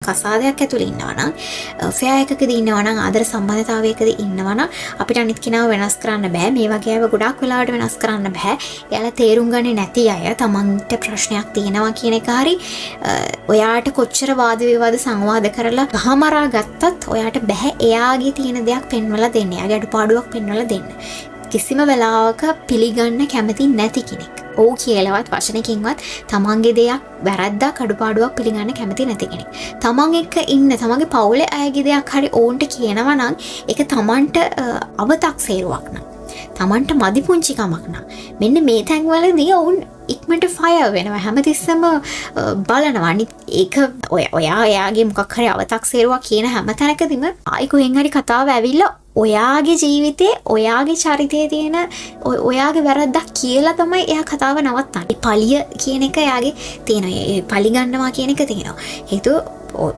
කසාදයක් ඇතුළේ ඉන්නවා නම් ෆෙයා එකකදී ඉන්නවා නම් ආදර සම්බන්ධතාවයකදී ඉන්නවා නම් අපිට අනිත් කෙනාව වෙනස් කරන්න බෑ. මේ වගේ අය ගොඩක් වෙලාවට වෙනස් කරන්න බෑ. එයාලා තේරුම් ගන්නේ නැති අය තමන්ට ප්‍රශ්නයක් තියෙනවා කියන එක හරි ඔයාට කොච්චර වාද විවාද සංවාද කරලා ගහමරා ගත්තත් ඔයාට බෑ එයාගේ තියෙන දෙයක් පෙන්වලා දෙන්න. එයාගේ අඩුපාඩුවක් පෙන්වලා දෙන්න. කිසිම වෙලාවක පිළිගන්න කැමති නැති කෙනෙක්. ඔව් කියලාවත් වචනකින්වත් තමන්ගේ දෙයක් වැරද්දක් අඩුපාඩුවක් පිළිගන්න කැමති නැති කෙනෙක්. තමන් එක්ක ඉන්න තමන්ගේ පවුලේ අයගේ දෙයක් හරි ඕන්ට කියනවා නම් ඒක තමන්ට අවතක්සේරුවක් නම්. තමන්ට මදි පුංචි කමක් නම්. මෙන්න මේ තැන්වලදී ඔවුන් ඉක්මනට ෆයර් වෙනවා. හැමතිස්සෙම බලනවා. අනිත් ඒක ඔයා එයාගේ මොකක් හරි අවතක්සේරුවක් කියන හැම තැනකදීම ආයි කොහෙන් හරි කතාව ඇවිල්ලා ඔයාගේ ජීවිතේ ඔයාගේ චරිතයේ තියෙන ඔයාගේ වැරද්දක් කියලා තමයි එයා කතාව නවත්තන්නේ. පලිය කියන එක එයාගේ තියෙනවා. ඒ පලි ගන්නවා කියන එක තියෙනවා. හේතුව